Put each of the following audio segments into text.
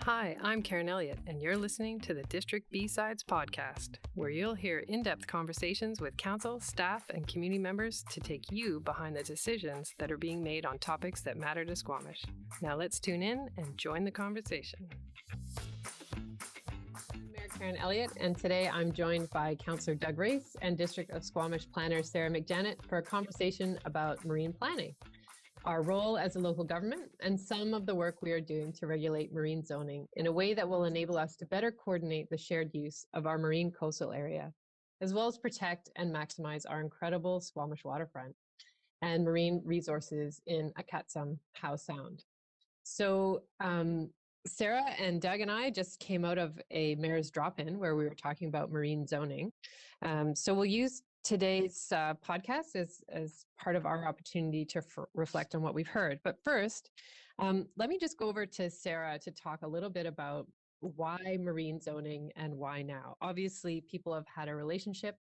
Hi, I'm Karen Elliott, and you're listening to the District B-Sides podcast, where you'll hear in-depth conversations with council, staff, and community members to take you behind the decisions that are being made on topics that matter to Squamish. Now let's tune in and join the conversation. I'm Mayor Karen Elliott, and today I'm joined by Councillor Doug Race and District of Squamish Planner Sarah McJannet for a conversation about marine planning, our role as a local government, and some of the work we are doing to regulate marine zoning in a way that will enable us to better coordinate the shared use of our marine coastal area, as well as protect and maximize our incredible Squamish waterfront and marine resources in Aquaculture, Howe Sound. So Sarah and Doug and I just came out of a mayor's drop-in where we were talking about marine zoning. So we'll use today's podcast as part of our opportunity to reflect on what we've heard. But first, let me just go over to Sarah to talk a little bit about why marine zoning and why now. Obviously, people have had a relationship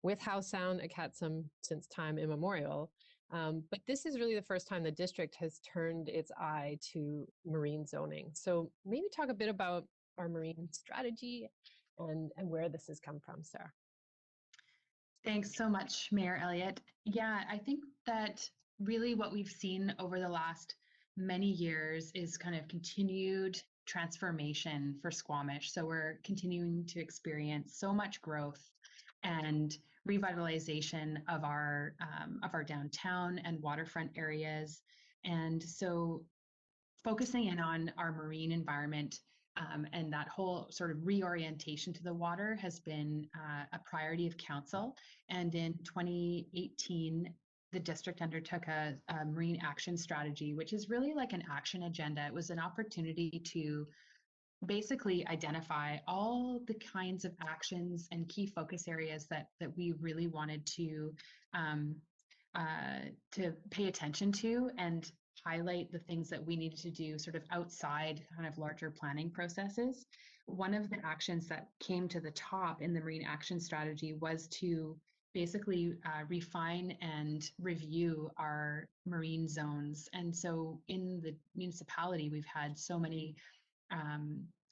with Howe Sound Aquaculture since time immemorial, but this is really the first time the district has turned its eye to marine zoning. So maybe talk a bit about our marine strategy and where this has come from, Sarah. Thanks so much, Mayor Elliott. Yeah, I think that really what we've seen over the last many years is kind of continued transformation for Squamish. So we're continuing to experience so much growth and revitalization of our downtown and waterfront areas. And so focusing in on our marine environment and that whole sort of reorientation to the water has been a priority of council. And in 2018, the district undertook a marine action strategy, which is really like an action agenda. It was an opportunity to basically identify all the kinds of actions and key focus areas that we really wanted to pay attention to and highlight the things that we needed to do sort of outside kind of larger planning processes. One of the actions that came to the top in the marine action strategy was to basically refine and review our marine zones. And so in the municipality, we've had so many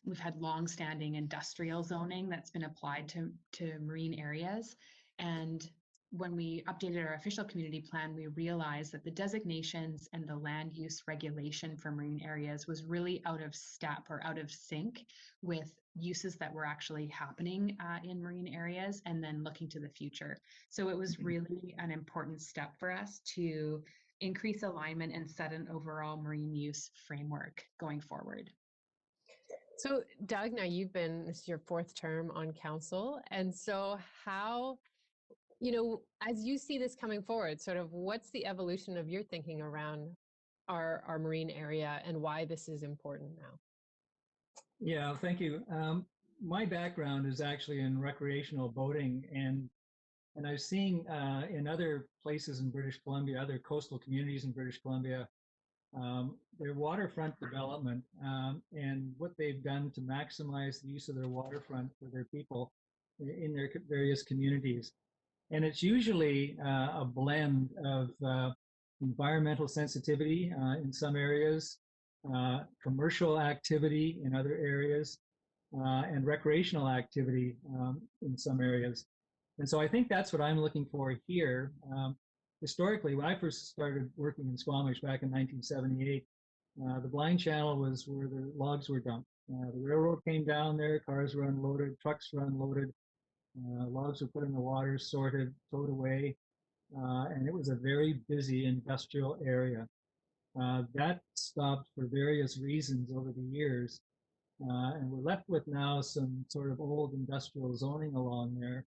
we've had long-standing industrial zoning that's been applied to marine areas. And when we updated our official community plan, we realized that the designations and the land use regulation for marine areas was really out of step or out of sync with uses that were actually happening in marine areas and then looking to the future. So it was really an important step for us to increase alignment and set an overall marine use framework going forward. So Doug, now this is your fourth term on council. And so how, as you see this coming forward, sort of what's the evolution of your thinking around our marine area and why this is important now? Yeah, thank you. My background is actually in recreational boating, and I've seen in other places in British Columbia, other coastal communities in British Columbia, their waterfront development and what they've done to maximize the use of their waterfront for their people in their various communities. And it's usually a blend of environmental sensitivity in some areas, commercial activity in other areas, and recreational activity in some areas. And so I think that's what I'm looking for here. Historically, when I first started working in Squamish back in 1978, the blind channel was where the logs were dumped. The railroad came down there, cars were unloaded, trucks were unloaded, logs were put in the water, sorted, towed away, and it was a very busy industrial area. That stopped for various reasons over the years, and we're left with now some sort of old industrial zoning along there.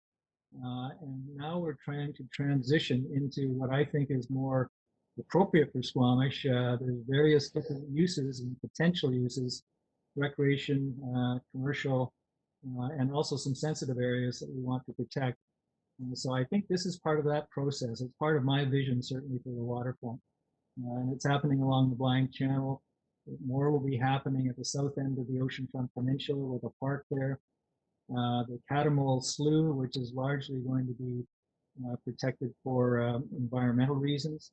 And now we're trying to transition into what I think is more appropriate for Squamish. There's various different uses and potential uses, recreation, commercial, and also some sensitive areas that we want to protect. And so I think this is part of that process. It's part of my vision, certainly, for the waterfront. And it's happening along the Blind Channel. More will be happening at the south end of the Oceanfront Peninsula with a park there. The Catamount Slough, which is largely going to be protected for environmental reasons.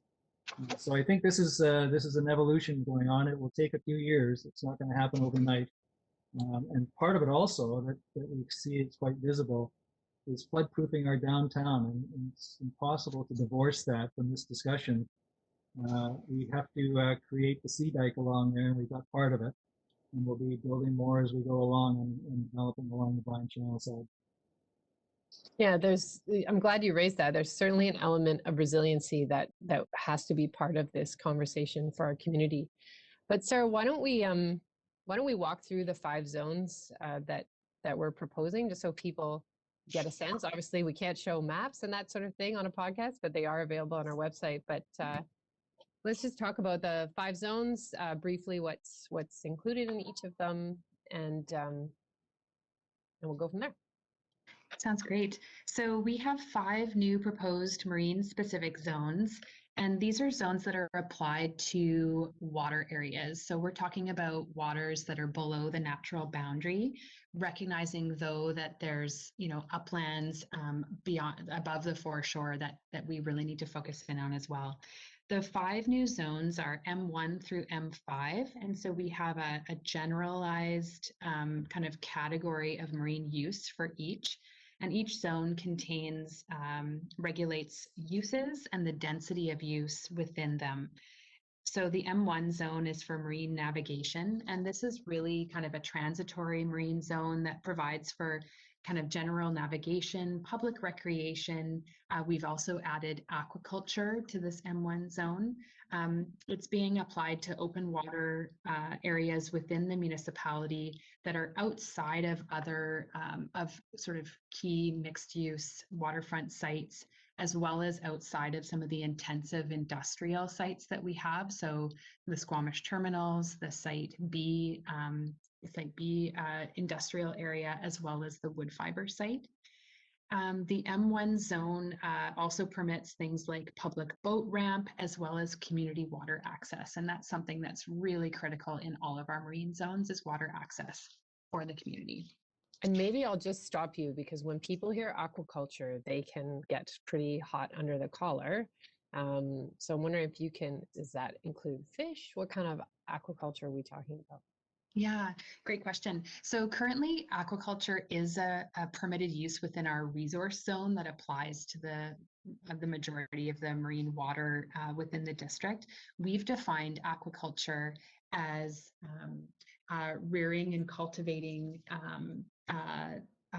So I think this is an evolution going on. It will take a few years. It's not going to happen overnight. And part of it also that we see it's quite visible is flood-proofing our downtown, and it's impossible to divorce that from this discussion. We have to create the sea dike along there, and we've got part of it, and we'll be building more as we go along and developing along the Blind Channel side. Yeah, I'm glad you raised that. There's certainly an element of resiliency that has to be part of this conversation for our community. But Sarah, why don't we walk through the 5 zones that we're proposing, just so people get a sense. Obviously, we can't show maps and that sort of thing on a podcast, but they are available on our website. But let's just talk about the 5 zones briefly. What's included in each of them, and we'll go from there. Sounds great. So we have 5 new proposed marine-specific zones, and these are zones that are applied to water areas. So we're talking about waters that are below the natural boundary, recognizing though that there's, uplands above the foreshore that we really need to focus in on as well. The 5 new zones are M1 through M5, and so we have a generalized kind of category of marine use for each. And each zone regulates uses and the density of use within them. So the M1 zone is for marine navigation, and this is really kind of a transitory marine zone that provides for kind of general navigation, public recreation. We've also added aquaculture to this M1 zone. It's being applied to open water areas within the municipality that are outside of other of sort of key mixed use waterfront sites, as well as outside of some of the intensive industrial sites that we have. So the Squamish terminals, the Site B industrial area, as well as the wood fiber site. The M1 zone also permits things like public boat ramp, as well as community water access. And that's something that's really critical in all of our marine zones, is water access for the community. And maybe I'll just stop you, because when people hear aquaculture, they can get pretty hot under the collar. So I'm wondering if does that include fish? What kind of aquaculture are we talking about? Yeah, great question. So currently, aquaculture is a permitted use within our resource zone that applies to the majority of the marine water within the district. We've defined aquaculture as rearing and cultivating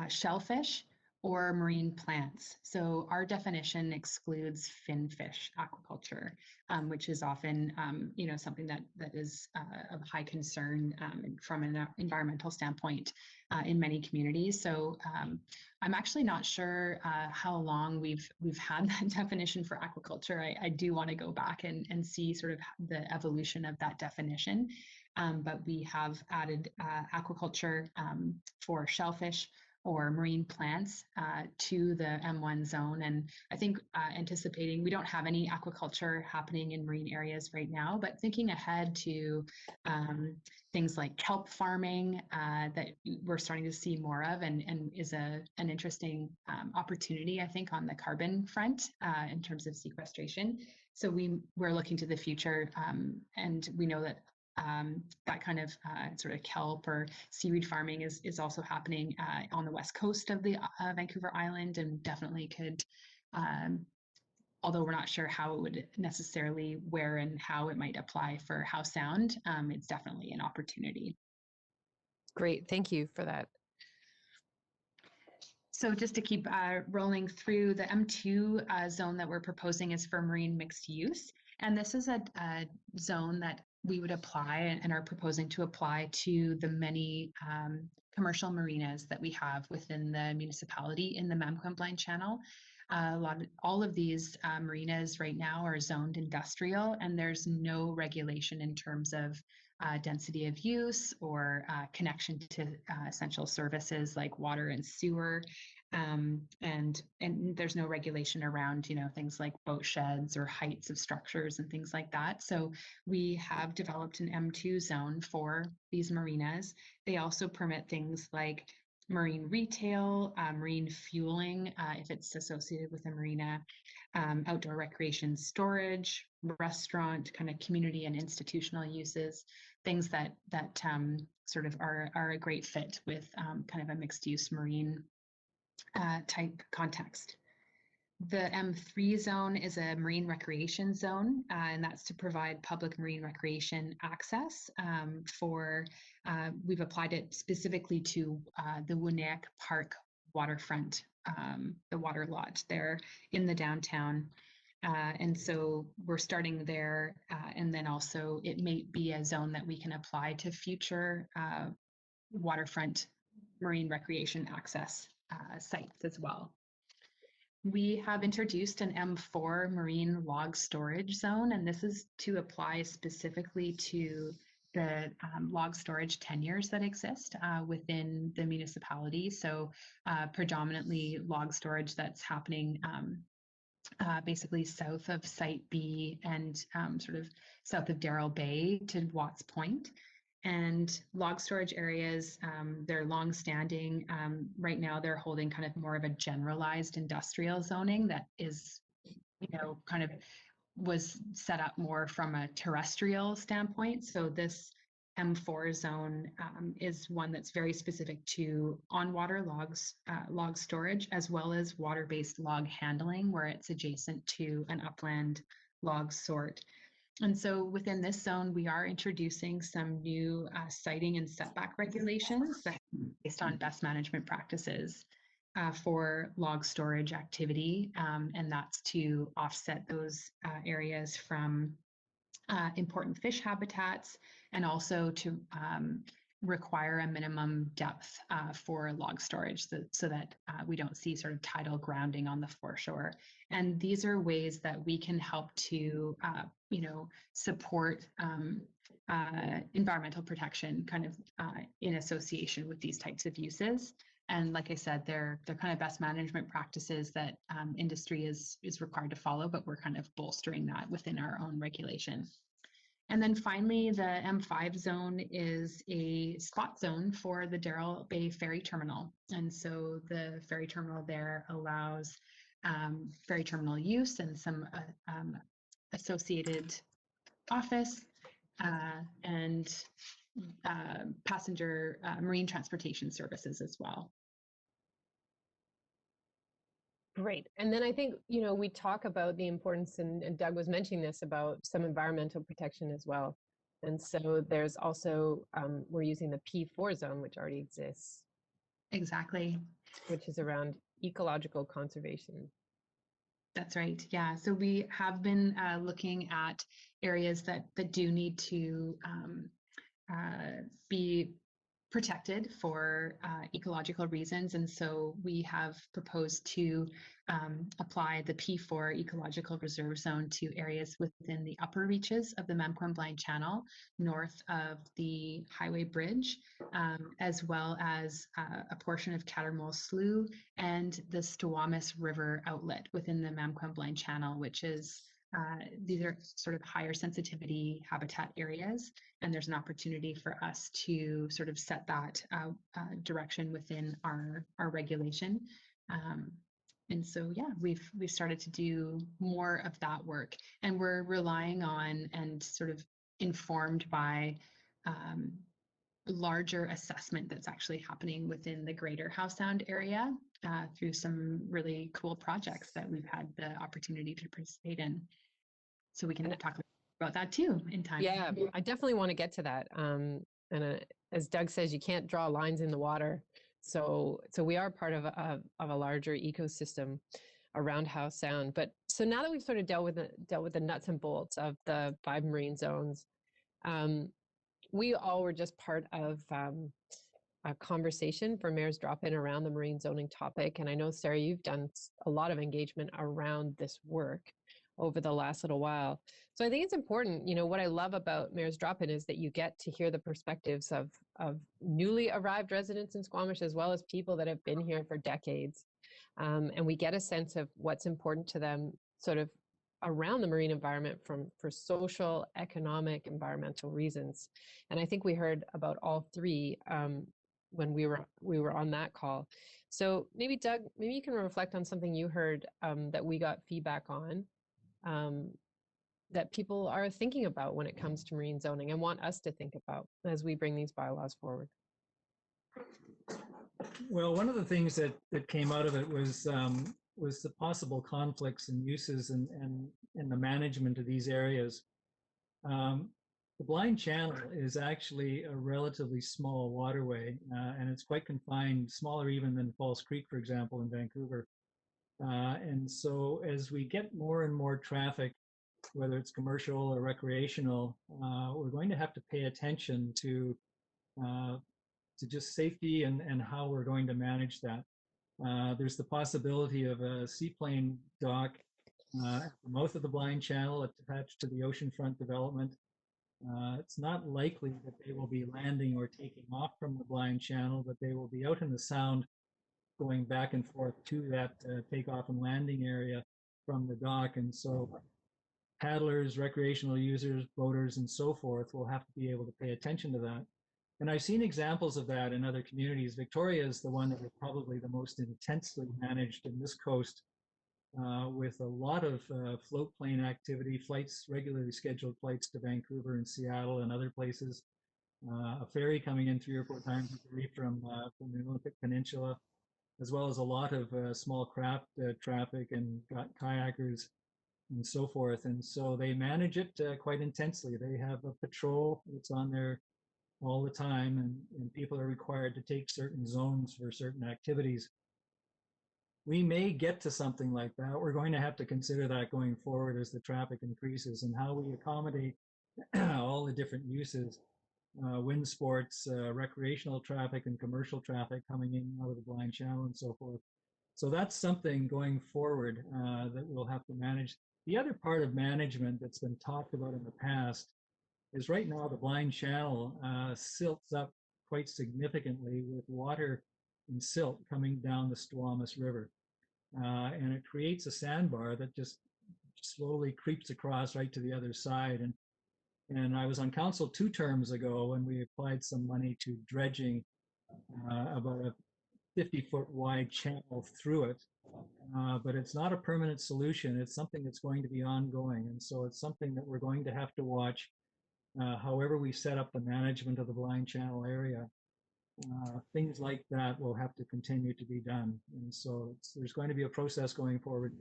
shellfish or marine plants. So our definition excludes finfish aquaculture, which is often, something that is of high concern from an environmental standpoint in many communities. So I'm actually not sure how long we've had that definition for aquaculture. I do want to go back and see sort of the evolution of that definition. But we have added aquaculture for shellfish or marine plants to the M1 zone. And I think anticipating, we don't have any aquaculture happening in marine areas right now, but thinking ahead to things like kelp farming that we're starting to see more of, and is an interesting opportunity, I think, on the carbon front in terms of sequestration. So we're looking to the future, and we know that that kind of sort of kelp or seaweed farming is also happening on the west coast of the Vancouver Island, and definitely could, although we're not sure how it would necessarily, where and how it might apply for Howe Sound, it's definitely an opportunity. Great, thank you for that. So just to keep rolling through, the M2 zone that we're proposing is for marine mixed use. And this is a zone that we would apply and are proposing to apply to the many commercial marinas that we have within the municipality in the Blind Channel. All of these marinas right now are zoned industrial, and there's no regulation in terms of density of use or connection to essential services like water and sewer. And there's no regulation around, things like boat sheds or heights of structures and things like that. So we have developed an M2 zone for these marinas. They also permit things like marine retail, marine fueling, if it's associated with a marina, outdoor recreation storage, restaurant, kind of community and institutional uses, things that sort of are a great fit with kind of a mixed use marine type context. The M3 zone is a marine recreation zone, and that's to provide public marine recreation access we've applied it specifically to the Winnett Park waterfront, the water lot there in the downtown. And so we're starting there, and then also it may be a zone that we can apply to future waterfront marine recreation access sites as well. We have introduced an M4 marine log storage zone, and this is to apply specifically to the log storage tenures that exist within the municipality. So predominantly log storage that's happening basically south of Site B and sort of south of Darrell Bay to Watts Point. And log storage areas, they're long-standing. Right now, they're holding kind of more of a generalized industrial zoning that is, kind of was set up more from a terrestrial standpoint. So this M4 zone is one that's very specific to on-water log storage, as well as water-based log handling, where it's adjacent to an upland log sort. And so within this zone, we are introducing some new siting and setback regulations that based on best management practices for log storage activity. And that's to offset those areas from important fish habitats, and also to require a minimum depth for log storage so that we don't see sort of tidal grounding on the foreshore. And these are ways that we can help to, support environmental protection kind of in association with these types of uses. And like I said, they're kind of best management practices that industry is required to follow, but we're kind of bolstering that within our own regulation. And then finally, the M5 zone is a spot zone for the Darrell Bay Ferry Terminal. And so the ferry terminal there allows ferry terminal use and some associated office and passenger marine transportation services as well. Great. And then I think, we talk about the importance, and Doug was mentioning this, about some environmental protection as well. And so there's also, we're using the P4 zone, which already exists. Exactly. Which is around ecological conservation. That's right. Yeah. So we have been looking at areas that do need to be protected for ecological reasons. And so we have proposed to apply the P4 ecological reserve zone to areas within the upper reaches of the Mamquam Channel, north of the highway bridge, as well as a portion of Cattermole Slough and the Squamish River outlet within the Mamquam Channel, which is these are sort of higher sensitivity habitat areas, and there's an opportunity for us to sort of set that direction within our regulation. And so, yeah, we've started to do more of that work, and we're relying on and sort of informed by larger assessment that's actually happening within the greater Howe Sound area through some really cool projects that we've had the opportunity to participate in. So we can talk about that too in time. Yeah, I definitely want to get to that. And as Doug says, you can't draw lines in the water. So we are part of a larger ecosystem around Howe Sound. But so now that we've sort of dealt with the nuts and bolts of the 5 marine zones, we all were just part of a conversation for Mayor's Drop-In around the marine zoning topic. And I know, Sarah, you've done a lot of engagement around this work over the last little while. So I think it's important, what I love about Mayor's Drop-In is that you get to hear the perspectives of newly arrived residents in Squamish, as well as people that have been here for decades. And we get a sense of what's important to them sort of around the marine environment for social, economic, environmental reasons. And I think we heard about all three when we were on that call. So maybe Doug, maybe you can reflect on something you heard that we got feedback on um, that people are thinking about when it comes to marine zoning and want us to think about as we bring these bylaws forward. Well, one of the things that came out of it was the possible conflicts and uses and the management of these areas. The Blind Channel is actually a relatively small waterway, and it's quite confined, smaller even than False Creek, for example, in Vancouver. And so as we get more and more traffic, whether it's commercial or recreational, we're going to have to pay attention to just safety and how we're going to manage that. There's the possibility of a seaplane dock at the mouth of the Blind Channel attached to the oceanfront development. It's not likely that they will be landing or taking off from the Blind Channel, but they will be out in the Sound going back and forth to that takeoff and landing area from the dock. And so paddlers, recreational users, boaters, and so forth will have to be able to pay attention to that. And I've seen examples of that in other communities. Victoria is the one that is probably the most intensely managed in this coast, with a lot of float plane activity, flights, regularly scheduled flights to Vancouver and Seattle and other places, a ferry coming in 3 or 4 times a day from the Olympic Peninsula, as well as a lot of small craft traffic and kayakers and so forth. And so they manage it quite intensely. They have a patrol that's on there all the time, and people are required to take certain zones for certain activities. We may get to something like that. We're going to have to consider that going forward as the traffic increases and how we accommodate all the different uses, wind sports, recreational traffic and commercial traffic coming in out of the Blind Channel and so forth. So that's something going forward that we'll have to manage. The other part of management that's been talked about in the past is right now the Blind Channel silts up quite significantly with water and silt coming down the Squamish River. And it creates a sandbar that just slowly creeps across right to the other side. And I was on council 2 terms ago when we applied some money to dredging about a 50-foot wide channel through it. But it's not a permanent solution. It's something that's going to be ongoing. And so it's something that we're going to have to watch however we set up the management of the Blind Channel area. Things like that will have to continue to be done. And so there's going to be a process going forward.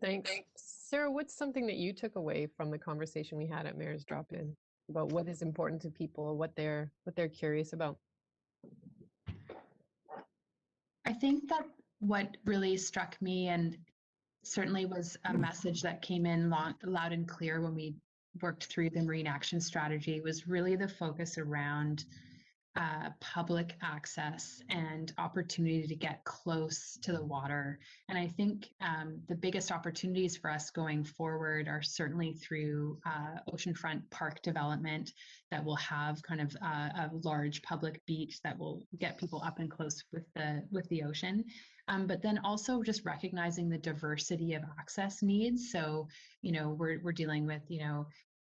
Thanks. Sarah, what's something that you took away from the conversation we had at Mayor's Drop-In about what is important to people, what they're curious about? I think that what really struck me, and certainly was a message that came in loud and clear when we worked through the Marine Action Strategy, was really the focus around public access and opportunity to get close to the water. And I think the biggest opportunities for us going forward are certainly through oceanfront park development that will have kind of a large public beach that will get people up and close with the ocean. But then also just recognizing the diversity of access needs. So, we're dealing with,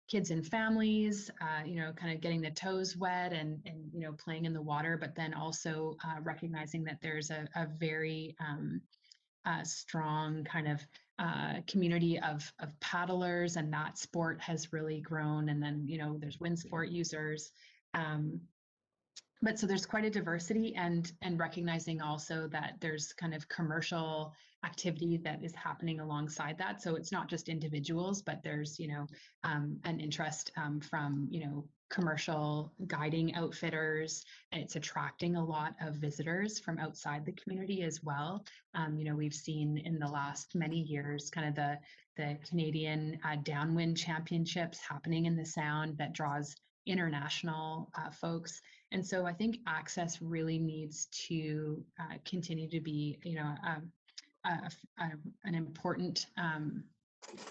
kids and families, kind of getting the toes wet and playing in the water, but then also recognizing that there's a very strong kind of community of paddlers, and that sport has really grown. And then, there's wind sport users. But so there's quite a diversity, and recognizing also that there's kind of commercial activity that is happening alongside that. So it's not just individuals, but there's, an interest from, commercial guiding outfitters, and it's attracting a lot of visitors from outside the community as well. We've seen in the last many years kind of the Canadian Downwind Championships happening in the Sound that draws international folks. And so I think access really needs to continue to be, an important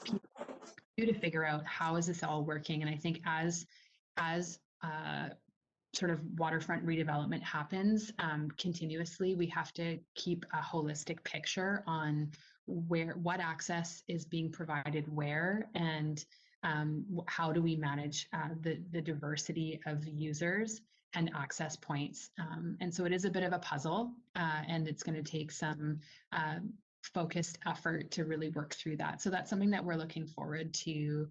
piece to figure out how is this all working. And I think as sort of waterfront redevelopment happens continuously, we have to keep a holistic picture on what access is being provided where, and how do we manage the diversity of users and access points? And so it is a bit of a puzzle, and it's going to take some focused effort to really work through that. So that's something that we're looking forward to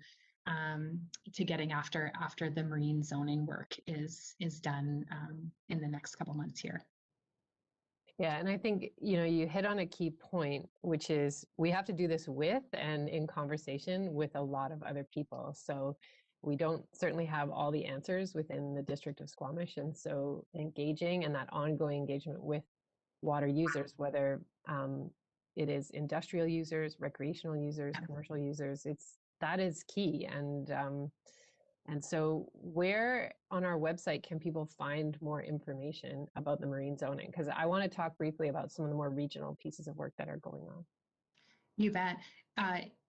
getting after the marine zoning work is done in the next couple months here. Yeah, and I think, you hit on a key point, which is we have to do this with and in conversation with a lot of other people. So we don't certainly have all the answers within the District of Squamish. And so engaging and that ongoing engagement with water users, whether it is industrial users, recreational users, commercial users, that is key. And so where on our website can people find more information about the marine zoning? Because I want to talk briefly about some of the more regional pieces of work that are going on. You bet.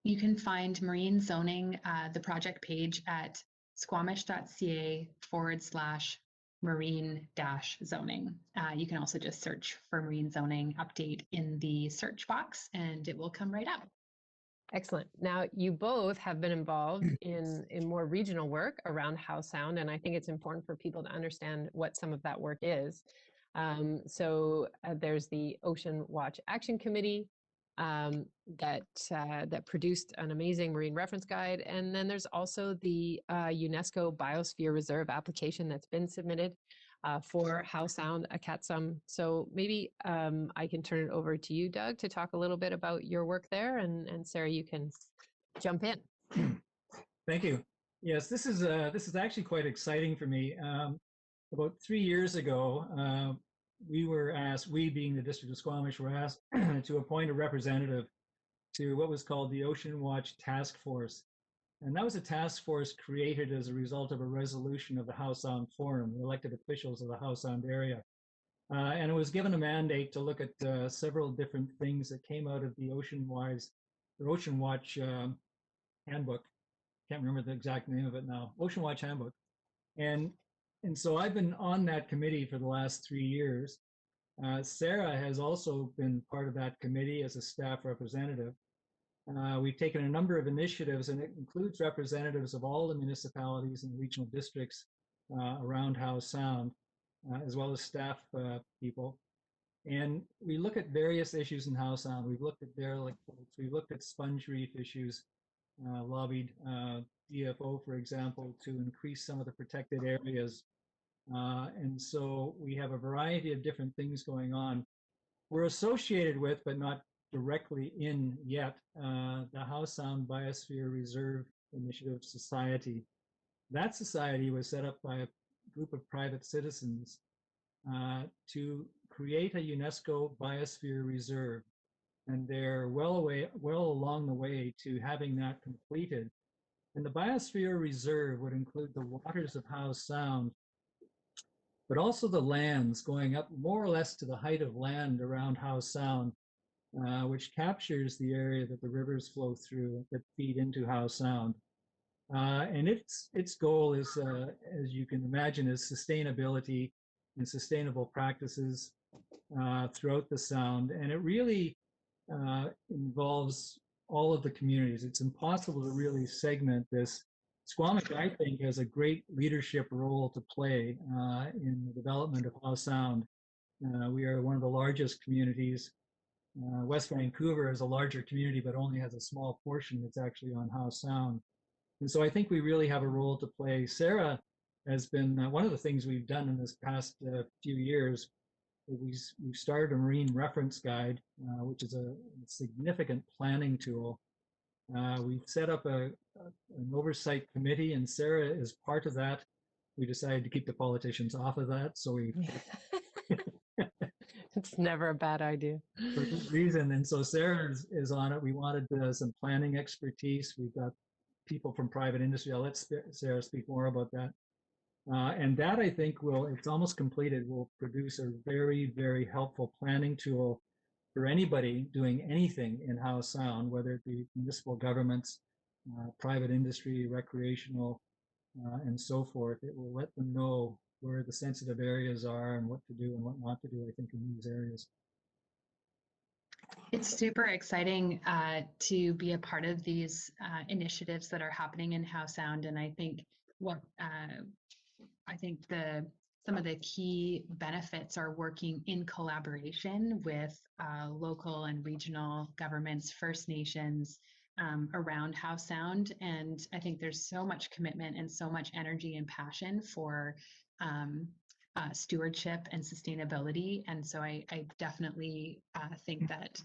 You can find marine zoning, the project page at squamish.ca/marine-zoning. You can also just search for marine zoning update in the search box and it will come right up. Excellent. Now, you both have been involved in more regional work around Howe Sound, and I think it's important for people to understand what some of that work is. So there's the Ocean Watch Action Committee that produced an amazing marine reference guide, and then there's also the UNESCO Biosphere Reserve application that's been submitted for Howe Sound, Akatsum. So maybe I can turn it over to you, Doug, to talk a little bit about your work there, and Sarah, you can jump in. Thank you. Yes, this is actually quite exciting for me. About 3 years ago, we being the District of Squamish, were asked to appoint a representative to what was called the Ocean Watch Task Force. And that was a task force created as a result of a resolution of the Howe Sound Forum, the elected officials of the Howe Sound area. And it was given a mandate to look at several different things that came out of the Ocean Watch handbook. Can't remember the exact name of it now. Ocean Watch handbook. And so I've been on that committee for the last 3 years. Sarah has also been part of that committee as a staff representative. We've taken a number of initiatives, and it includes representatives of all the municipalities and regional districts around Howe Sound, as well as staff people. And we look at various issues in Howe Sound. We've looked at derelict boats. We've looked at sponge reef issues, lobbied DFO, for example, to increase some of the protected areas. And so we have a variety of different things going on. We're associated with, but not directly in yet, the Howe Sound Biosphere Reserve Initiative Society. That society was set up by a group of private citizens to create a UNESCO Biosphere Reserve. And they're well along the way to having that completed. And the Biosphere Reserve would include the waters of Howe Sound, but also the lands going up more or less to the height of land around Howe Sound, which captures the area that the rivers flow through that feed into Howe Sound. And its goal is, as you can imagine, is sustainability and sustainable practices throughout the Sound. And it really involves all of the communities. It's impossible to really segment this. Squamish, I think, has a great leadership role to play in the development of Howe Sound. We are one of the largest communities. West Vancouver is a larger community, but only has a small portion that's actually on Howe Sound. And so I think we really have a role to play. Sarah has been, one of the things we've done in this past few years, we've started a marine reference guide, which is a significant planning tool. We've set up an oversight committee, and Sarah is part of that. We decided to keep the politicians off of that, so we It's never a bad idea. for good reason. And so Sarah is on it. We wanted some planning expertise. We've got people from private industry. I'll let Sarah speak more about that. And that, I think, it's almost completed, will produce a very, very helpful planning tool for anybody doing anything in Howe Sound, whether it be municipal governments, private industry, recreational, and so forth. It will let them know where the sensitive areas are and what to do and what not to do, I think, in these areas. It's super exciting to be a part of these initiatives that are happening in Howe Sound, and I think what I think some of the key benefits are working in collaboration with local and regional governments, First Nations around Howe Sound, and I think there's so much commitment and so much energy and passion for um, stewardship and sustainability. And so I definitely think that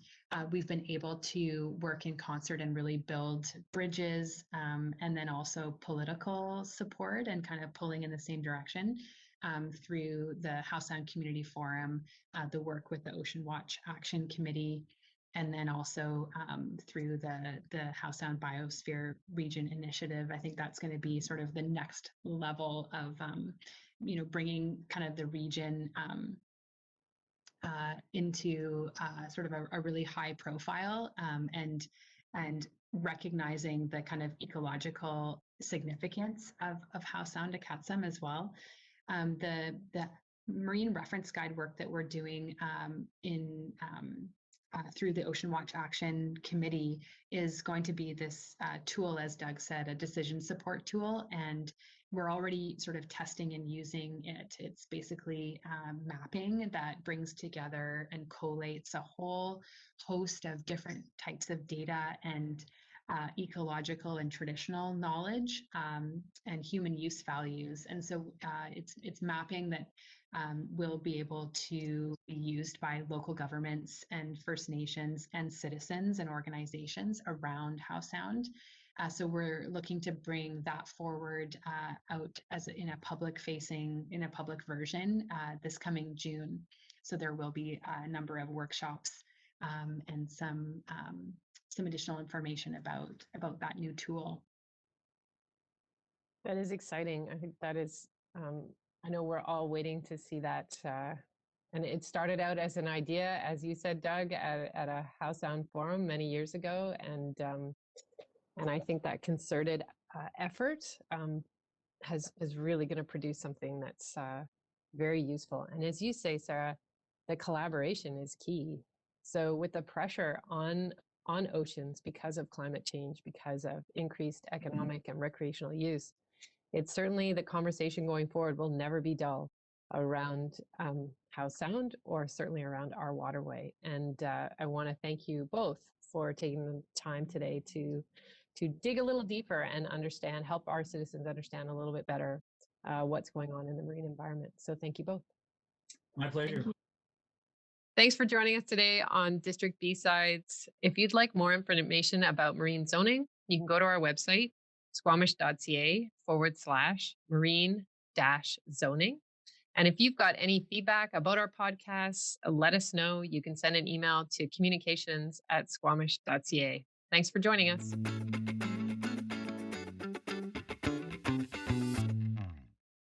we've been able to work in concert and really build bridges and then also political support and kind of pulling in the same direction through the Howe Sound Community Forum, the work with the Ocean Watch Action Committee, and then also through the Howe Sound Biosphere Region Initiative. I think that's going to be sort of the next level of bringing kind of the region into sort of a really high profile and recognizing the kind of ecological significance of Howe Sound to Katsum as well. The marine reference guide work that we're doing through the Ocean Watch Action Committee is going to be this tool, as Doug said, a decision support tool. And we're already sort of testing and using it. It's basically mapping that brings together and collates a whole host of different types of data and ecological and traditional knowledge and human use values. And so it's mapping that will be able to be used by local governments and First Nations and citizens and organizations around Howe Sound. So we're looking to bring that forward out in a public version this coming June. So there will be a number of workshops and some additional information about that new tool. That is exciting. I think that is, I know we're all waiting to see that. And it started out as an idea, as you said, Doug, at a Howe Sound forum many years ago. And I think that concerted effort is really going to produce something that's very useful. And as you say, Sarah, the collaboration is key. So with the pressure on oceans because of climate change, because of increased economic and recreational use, it's certainly the conversation going forward will never be dull around Howe Sound or certainly around our waterway. And I want to thank you both for taking the time today to dig a little deeper and help our citizens understand a little bit better what's going on in the marine environment. So thank you both. My pleasure. Thanks for joining us today on District B-Sides. If you'd like more information about marine zoning, you can go to our website, squamish.ca/marine-zoning. And if you've got any feedback about our podcasts, let us know. You can send an email to communications@squamish.ca. Thanks for joining us.